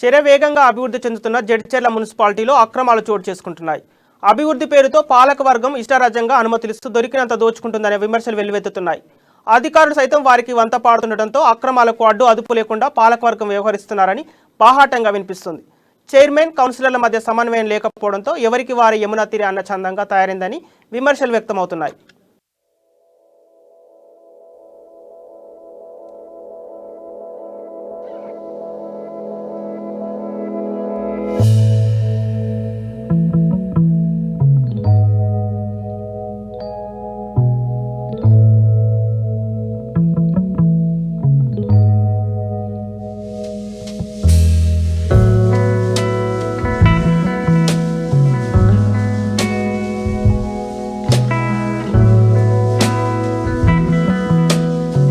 శరవేగంగా అభివృద్ధి చెందుతున్న జడ్చర్ల మున్సిపాలిటీలో అక్రమాలు చోటు చేసుకుంటున్నాయి. అభివృద్ధి పేరుతో పాలకవర్గం ఇష్టారాజ్యంగా అనుమతులిస్తూ దొరికినంత దోచుకుంటుందనే విమర్శలు వెల్లువెత్తుతున్నాయి. అధికారులు సైతం వారికి వంత పాడుతుండటంతో అక్రమాలకు అదుపు లేకుండా పాలకవర్గం వ్యవహరిస్తున్నారని బాహాటంగా వినిపిస్తుంది. చైర్మన్, కౌన్సిలర్ల మధ్య సమన్వయం లేకపోవడంతో ఎవరికి వారి యమునా తీరే అన్న చందంగా తయారైందని విమర్శలు వ్యక్తమవుతున్నాయి.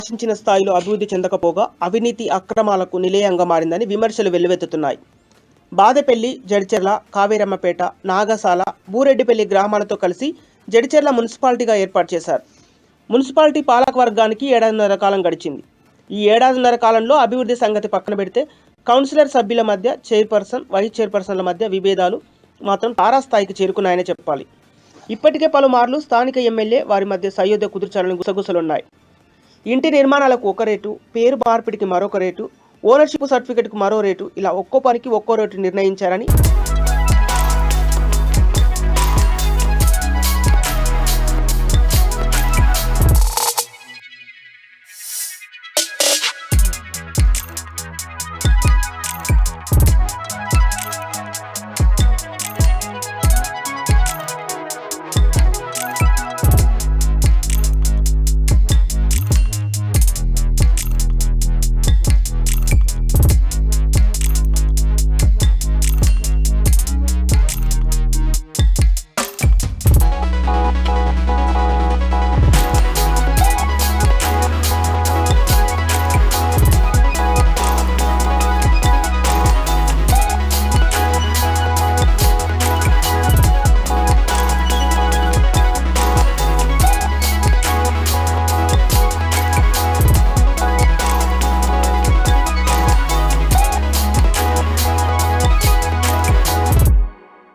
ఆశించిన స్థాయిలో అభివృద్ధి చెందకపోగా అవినీతి అక్రమాలకు నిలయంగా మారిందని విమర్శలు వెల్లువెత్తుతున్నాయి. బాదెపల్లి, జడ్చర్ల, కావేరమ్మపేట, నాగసాల, బూరెడ్డిపల్లి గ్రామాలతో కలిసి జడ్చర్ల మున్సిపాలిటీగా ఏర్పాటు చేశారు. మున్సిపాలిటీ పాలకవర్గానికి 7.5 కాలం గడిచింది. ఈ 7.5 కాలంలో అభివృద్ధి సంగతి పక్కన పెడితే కౌన్సిలర్ సభ్యుల మధ్య, చైర్పర్సన్, వైస్ చైర్పర్సన్ల మధ్య విభేదాలు మాత్రం తారాస్థాయికి చేరుకున్నాయనే చెప్పాలి. ఇప్పటికే పలుమార్లు స్థానిక ఎమ్మెల్యే వారి మధ్య సయోధ్య కుదుర్చాలని గుసగుసలున్నాయి. ఇంటి నిర్మాణాలకు ఒక రేటు, పేరు మార్పిడికి మరొక రేటు, ఓనర్షిప్ సర్టిఫికెట్కు మరో రేటు, ఇలా ఒక్కో పనికి ఒక్కో రేటు నిర్ణయించారని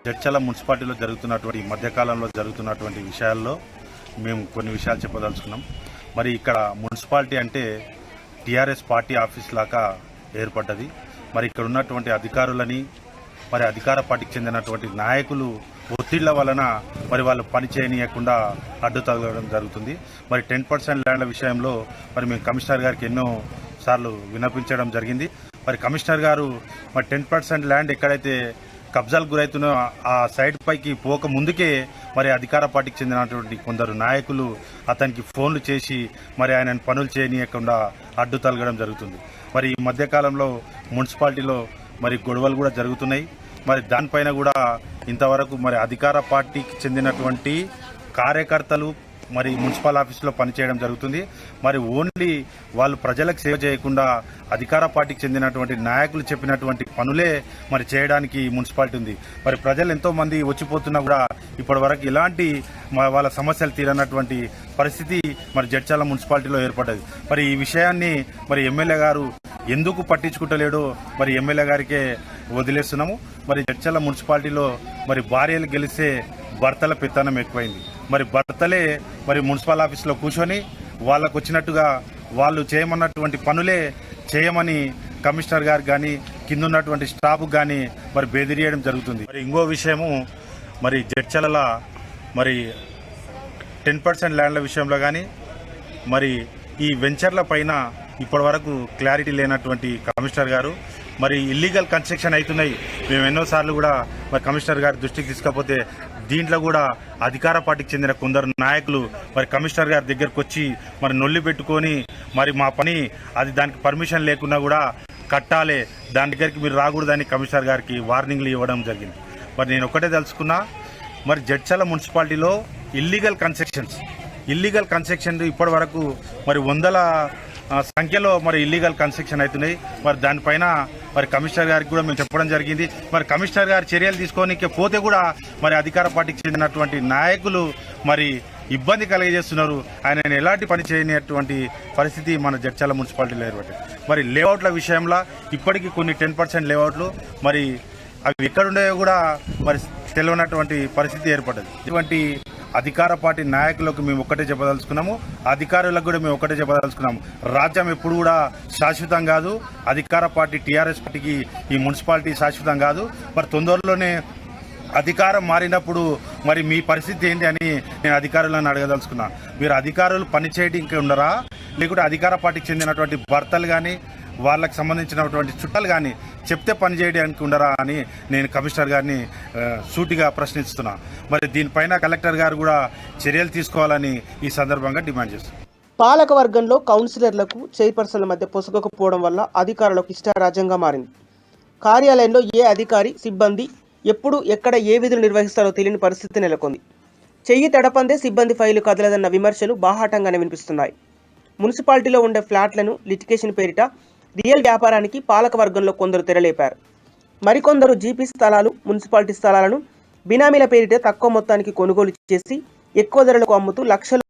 జడ్చర్ల మున్సిపాలిటీలో జరుగుతున్నటువంటి మధ్యకాలంలో జరుగుతున్నటువంటి విషయాల్లో మేము కొన్ని విషయాలు చెప్పదలుచుకున్నాం. మరి ఇక్కడ మున్సిపాలిటీ అంటే టీఆర్ఎస్ పార్టీ ఆఫీస్ లాగా ఏర్పడ్డది. మరి ఇక్కడ ఉన్నటువంటి అధికారులని, మరి అధికార పార్టీకి చెందినటువంటి నాయకులు ఒత్తిళ్ల వలన మరి వాళ్ళు పని చేయనీయకుండా అడ్డు తగలడం జరుగుతుంది. మరి 10% ల్యాండ్ల విషయంలో మరి మేము కమిషనర్ గారికి ఎన్నో సార్లు విన్నపించడం జరిగింది. మరి కమిషనర్ గారు మరి 10% ల్యాండ్ ఎక్కడైతే కబ్జాలు గురవుతున్న ఆ సైడ్ పైకి పోక ముందుకే మరి అధికార పార్టీకి చెందినటువంటి కొందరు నాయకులు అతనికి ఫోన్లు చేసి మరి ఆయన పనులు చేయనీయకుండా అడ్డు తలగడం జరుగుతుంది. మరి ఈ మధ్యకాలంలో మున్సిపాలిటీలో మరి గొడవలు కూడా జరుగుతున్నాయి. మరి దానిపైన కూడా ఇంతవరకు మరి అధికార పార్టీకి చెందినటువంటి కార్యకర్తలు మరి మున్సిపల్ ఆఫీసులో పనిచేయడం జరుగుతుంది. మరి ఓన్లీ వాళ్ళు ప్రజలకు సేవ చేయకుండా అధికార పార్టీకి చెందినటువంటి నాయకులు చెప్పినటువంటి పనులే మరి చేయడానికి మున్సిపాలిటీ ఉంది. మరి ప్రజలు ఎంతో మంది వచ్చిపోతున్నా కూడా ఇప్పటి వరకు ఇలాంటి వాళ్ళ సమస్యలు తీరనటువంటి పరిస్థితి మరి జడ్చర్ల మున్సిపాలిటీలో ఏర్పడ్డది. మరి ఈ విషయాన్ని మరి ఎమ్మెల్యే గారు ఎందుకు పట్టించుకుంటలేడో మరి ఎమ్మెల్యే గారికే వదిలేస్తున్నాము. మరి జడ్చర్ల మున్సిపాలిటీలో మరి భార్యలు గెలిస్తే భర్తల పెత్తనం ఎక్కువైంది. మరి భర్తలే మరి మున్సిపల్ ఆఫీస్లో కూర్చొని వాళ్ళకు వచ్చినట్టుగా వాళ్ళు చేయమన్నటువంటి పనులే చేయమని కమిషనర్ గారికి కానీ కింద ఉన్నటువంటి స్టాఫ్ కానీ మరి బెదిరియడం జరుగుతుంది. మరి ఇంకో విషయము మరి జడ్చర్ల మరి 10% ల్యాండ్ల విషయంలో కానీ మరి ఈ వెంచర్ల పైన ఇప్పటి వరకు క్లారిటీ లేనటువంటి కమిషనర్ గారు మరి ఇల్లీగల్ కన్స్ట్రక్షన్ అవుతున్నాయి. మేము ఎన్నోసార్లు కూడా మరి కమిషనర్ గారి దృష్టికి తీసుకపోతే దీంట్లో కూడా అధికార పార్టీకి చెందిన కొందరు నాయకులు మరి కమిషనర్ గారి దగ్గరకు వచ్చి మరి నొల్లి పెట్టుకొని మరి మా పని అది దానికి పర్మిషన్ లేకున్నా కూడా కట్టాలి, దాని దగ్గరికి మీరు రాకూడదని కమిషనర్ గారికి వార్నింగ్లు ఇవ్వడం జరిగింది. మరి నేను ఒకటే తెలుసుకున్నా, మరి జడ్చర్ల మున్సిపాలిటీలో ఇల్లీగల్ కన్స్ట్రక్షన్ ఇప్పటి వరకు మరి వందల సంఖ్యలో మరి ఇల్లీగల్ కన్స్ట్రక్షన్ అవుతున్నాయి. మరి దానిపైన మరి కమిషనర్ గారికి కూడా మేము చెప్పడం జరిగింది. మరి కమిషనర్ గారు చర్యలు తీసుకోనికి పోతే కూడా మరి అధికార పార్టీకి చెందినటువంటి నాయకులు మరి ఇబ్బంది కలిగజేస్తున్నారు. ఆయన ఎలాంటి పని చేయనటువంటి పరిస్థితి మన జడ్చర్ల మున్సిపాలిటీలో ఏర్పడింది. మరి లేఅవుట్ల విషయంలో ఇప్పటికీ కొన్ని 10% లేఅవుట్లు మరి అవి ఎక్కడుండేవో కూడా మరి తెలియనటువంటి పరిస్థితి ఏర్పడ్డది. ఇటువంటి అధికార పార్టీ నాయకులకు మేము ఒక్కటే చెప్పదలుచుకున్నాము, అధికారులకు కూడా మేము ఒక్కటే చెప్పదలుచుకున్నాము. రాజ్యం ఎప్పుడు కూడా శాశ్వతం కాదు. అధికార పార్టీ టీఆర్ఎస్ పార్టీకి ఈ మున్సిపాలిటీ శాశ్వతం కాదు. మరి తొందరలోనే అధికారం మారినప్పుడు మరి మీ పరిస్థితి ఏంటి అని నేను అధికారులను అడగదలుచుకున్నా. మీరు అధికారులు పనిచేయడానికి ఉండరా, లేకుంటే అధికార పార్టీకి చెందినటువంటి భర్తలు కానీ వాళ్ళకి సంబంధించినటువంటి చుట్టాలు కానీ చెప్తే పని చేయడానికి ఉండరా అని నేను కమిషనర్ గారిని సూటిగా ప్రశ్నిస్తున్నా. మరి దీనిపైన కలెక్టర్ గారు కూడా చర్యలు తీసుకోవాలని ఈ సందర్భంగా డిమాండ్ చేస్తున్నాను. పాలక వర్గంలో కౌన్సిలర్లకు చైర్పర్సన్ల మధ్య పొసగకపోవడం వల్ల అధికారులకు ఇష్టారాజ్యంగా మారింది. కార్యాలయంలో ఏ అధికారి సిబ్బంది ఎప్పుడు ఎక్కడ ఏ విధులు నిర్వహిస్తారో తెలియని పరిస్థితి నెలకొంది. చెయ్యి తడపందే సిబ్బంది ఫైలు కదలదన్న విమర్శలు బాహాటంగానే వినిపిస్తున్నాయి. మున్సిపాలిటీలో ఉండే ఫ్లాట్లను లిటికేషన్ పేరిట రియల్ వ్యాపారానికి పాలక వర్గంలో కొందరు తెరలేపారు. మరికొందరు జీపీ స్థలాలు, మున్సిపాలిటీ స్థలాలను బినామీల పేరిట తక్కువ మొత్తానికి కొనుగోలు చేసి ఎక్కువ ధరలకు అమ్ముతూ లక్షలు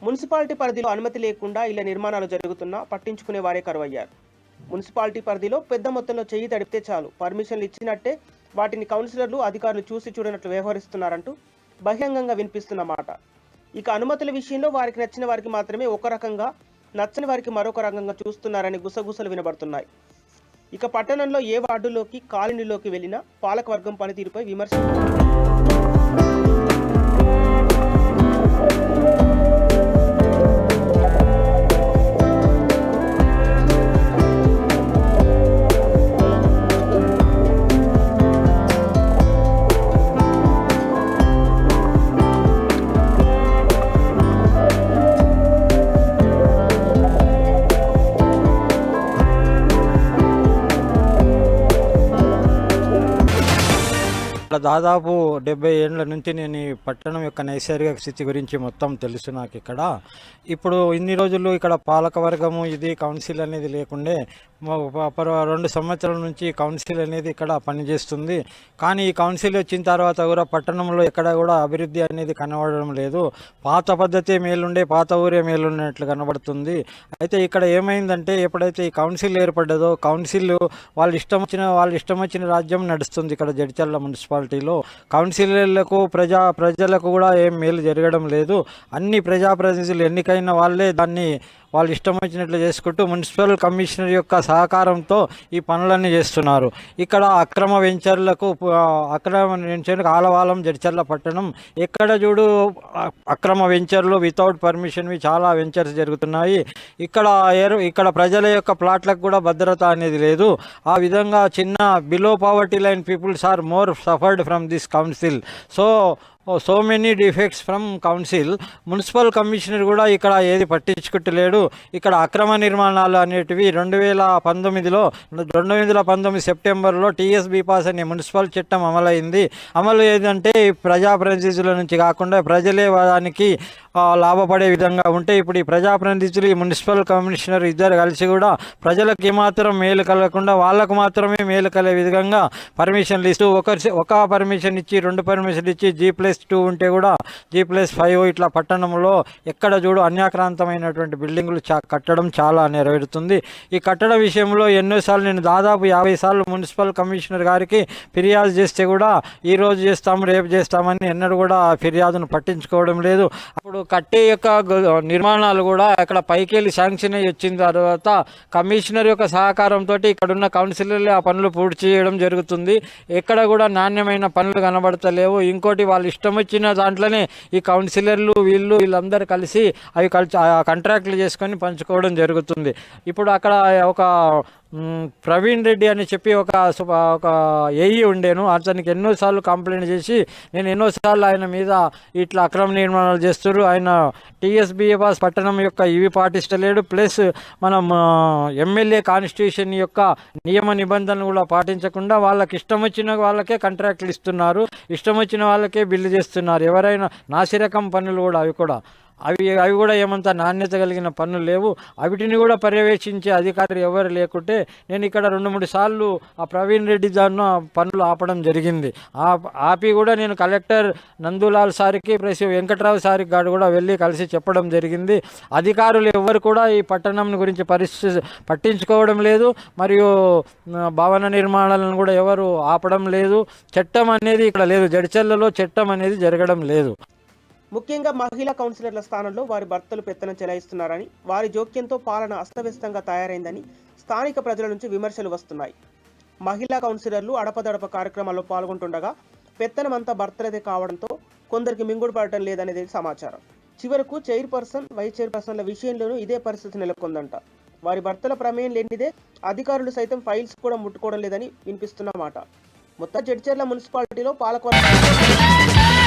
మున్సిపాలిటీ పరిధిలో అనుమతి లేకుండా ఇళ్ల నిర్మాణాలు జరుగుతున్నా పట్టించుకునే వారే కరువయ్యారు. మున్సిపాలిటీ పరిధిలో పెద్ద మొత్తంలో చెయ్యి తడిపితే చాలు పర్మిషన్లు ఇచ్చినట్టే వాటిని కౌన్సిలర్లు అధికారులు చూసి చూడనట్లు వ్యవహరిస్తున్నారంటూ బహిరంగంగా వినిపిస్తున్న మాట. ఇక అనుమతుల విషయంలో వారికి నచ్చిన వారికి మాత్రమే ఒక రకంగా, నచ్చని వారికి మరొక రకంగా చూస్తున్నారని గుసగుసలు వినబడుతున్నాయి. ఇక పట్టణంలో ఏ వార్డులోకి కాలనీలోకి వెళ్ళినా పాలకవర్గం పనితీరుపై విమర్శలు. దాదాపు 70 ఏళ్ల నుంచి నేను ఈ పట్టణం యొక్క నైసర్గిక స్థితి గురించి మొత్తం తెలుసు నాకు. ఇప్పుడు ఇన్ని రోజులు ఇక్కడ పాలకవర్గము ఇది కౌన్సిల్ అనేది లేకుండే 2 సంవత్సరాల నుంచి కౌన్సిల్ అనేది ఇక్కడ పనిచేస్తుంది. కానీ ఈ కౌన్సిల్ వచ్చిన తర్వాత కూడా పట్టణంలో ఎక్కడ కూడా అభివృద్ధి అనేది కనబడడం లేదు. పాత పద్ధతే మేలుండే, పాత ఊరే మేలున్నట్లు కనబడుతుంది. అయితే ఇక్కడ ఏమైందంటే ఎప్పుడైతే ఈ కౌన్సిల్ ఏర్పడ్డదో కౌన్సిల్ వాళ్ళ ఇష్టం వచ్చిన రాజ్యం నడుస్తుంది ఇక్కడ జడ్చర్ల మున్సిపాలిటీలో. కౌన్సిలర్లకు ప్రజలకు కూడా ఏం మేలు జరగడం లేదు. అన్ని ప్రజాప్రతినిధులు ఎన్నికైన వాళ్ళే దాన్ని వాళ్ళు ఇష్టం వచ్చినట్లు చేసుకుంటూ మున్సిపల్ కమిషనర్ యొక్క సహకారంతో ఈ పనులన్నీ చేస్తున్నారు. ఇక్కడ అక్రమ వెంచర్లకు ఆలవాలం జడ్చర్ల పట్టణం ఎక్కడ చూడు అక్రమ వెంచర్లు వితౌట్ పర్మిషన్వి చాలా వెంచర్స్ జరుగుతున్నాయి. ఇక్కడ ప్రజల యొక్క ప్లాట్లకు కూడా భద్రత అనేది లేదు. ఆ విధంగా చిన్న below poverty line peoples are more suffered from this council. So many defects from council. Municipal commissioner కూడా ఇక్కడ ఏది పట్టించుకుంటలేడు. ఇక్కడ అక్రమ నిర్మాణాలు అనేటివి 2019 సెప్టెంబర్లో టీఎస్బీ పాస్ అనే మున్సిపల్ చట్టం అమలు ఏదంటే ప్రజాప్రతినిధుల నుంచి కాకుండా ప్రజలే దానికి లాభపడే విధంగా ఉంటే ఇప్పుడు ఈ ప్రజాప్రతినిధులు ఈ మున్సిపల్ కమిషనర్ ఇద్దరు కలిసి కూడా ప్రజలకు ఏమాత్రం మేలు కలగకుండా వాళ్ళకు మాత్రమే మేలు కలిగే విధంగా పర్మిషన్లు ఇస్తూ ఒక పర్మిషన్ ఇచ్చి 2 పర్మిషన్లు ఇచ్చి G+2 ఉంటే కూడా G+5 ఇట్లా పట్టణంలో ఎక్కడ చూడు అన్యాక్రాంతమైనటువంటి బిల్డింగులు కట్టడం చాలా నెరవేరుతుంది. ఈ కట్టడం విషయంలో ఎన్నోసార్లు నేను దాదాపు 50 సార్లు మున్సిపల్ కమిషనర్ గారికి ఫిర్యాదు చేస్తే కూడా ఈ రోజు చేస్తాము రేపు చేస్తామని ఎన్నడూ కూడా ఫిర్యాదును పట్టించుకోవడం లేదు. అప్పుడు కట్టే యొక్క నిర్మాణాలు కూడా అక్కడ పైకి వెళ్ళి శాంక్షన్ అయ్యి వచ్చిన తర్వాత కమిషనర్ యొక్క సహకారంతో ఇక్కడ ఉన్న కౌన్సిలర్లు ఆ పనులు పూర్తి చేయడం జరుగుతుంది. ఎక్కడ కూడా నాణ్యమైన పనులు కనబడతలేవు. ఇంకోటి వాళ్ళు ఇష్టం వచ్చిన దాంట్లోనే ఈ కౌన్సిలర్లు వీళ్ళందరూ కలిసి అవి కాంట్రాక్ట్లు చేసుకొని పంచుకోవడం జరుగుతుంది. ఇప్పుడు అక్కడ ఒక ప్రవీణ్ రెడ్డి అని చెప్పి ఒక ఏఈ ఉండేను. అతనికి ఎన్నోసార్లు కంప్లైంట్ చేసి నేను ఎన్నోసార్లు ఆయన మీద ఇట్లా అక్రమ నిర్మాణాలు చేస్తారు, ఆయన టీఎస్బీఎస్ పట్టణం యొక్క ఇవి పాటిస్తలేడు, ప్లస్ మనం ఎమ్మెల్యే కాన్స్టిట్యూషన్ యొక్క నియమ నిబంధనలు కూడా పాటించకుండా వాళ్ళకి ఇష్టం వచ్చిన వాళ్ళకే కాంట్రాక్ట్లు ఇస్తున్నారు, ఇష్టం వచ్చిన వాళ్ళకే బిల్లు చేస్తున్నారు. ఎవరైనా నాసిరకం పనులు కూడా అవి కూడా ఏమంత నాణ్యత కలిగిన పనులు లేవు. వీటిని కూడా పర్యవేక్షించే అధికారులు ఎవరు లేకుంటే నేను ఇక్కడ 2-3 సార్లు ఆ ప్రవీణ్ రెడ్డి దాన్ని పనులు ఆపడం జరిగింది. ఆపి కూడా నేను కలెక్టర్ నందులాల్ సార్కి ప్లస్ వెంకట్రావు సార్కి గారు కూడా వెళ్ళి కలిసి చెప్పడం జరిగింది. అధికారులు ఎవరు కూడా ఈ పట్టణం గురించి పట్టించుకోవడం లేదు, మరియు భవన నిర్మాణాలను కూడా ఎవరు ఆపడం లేదు. చట్టం అనేది ఇక్కడ లేదు, జడ్చర్లలో చట్టం అనేది జరగడం లేదు. ముఖ్యంగా మహిళా కౌన్సిలర్ల స్థానంలో వారి భర్తలు పెత్తనం చెలాయిస్తున్నారని, వారి జోక్యంతో పాలన అస్తవ్యస్తంగా తయారైందని స్థానిక ప్రజల నుంచి విమర్శలు వస్తున్నాయి. మహిళా కౌన్సిలర్లు అడపదడప కార్యక్రమాల్లో పాల్గొంటుండగా పెత్తనమంతా భర్తలదే కావడంతో కొందరికి మింగుడు పడటం లేదనేది సమాచారం. చివరకు చైర్పర్సన్, వైస్ చైర్పర్సన్ల విషయంలోనూ ఇదే పరిస్థితి నెలకొందంట. వారి భర్తల ప్రమేయం లేనిదే అధికారులు సైతం ఫైల్స్ కూడా ముట్టుకోవడం లేదని వినిపిస్తున్న మాట. మొత్తం జడ్చర్ల మున్సిపాలిటీలో పాలకవర్గం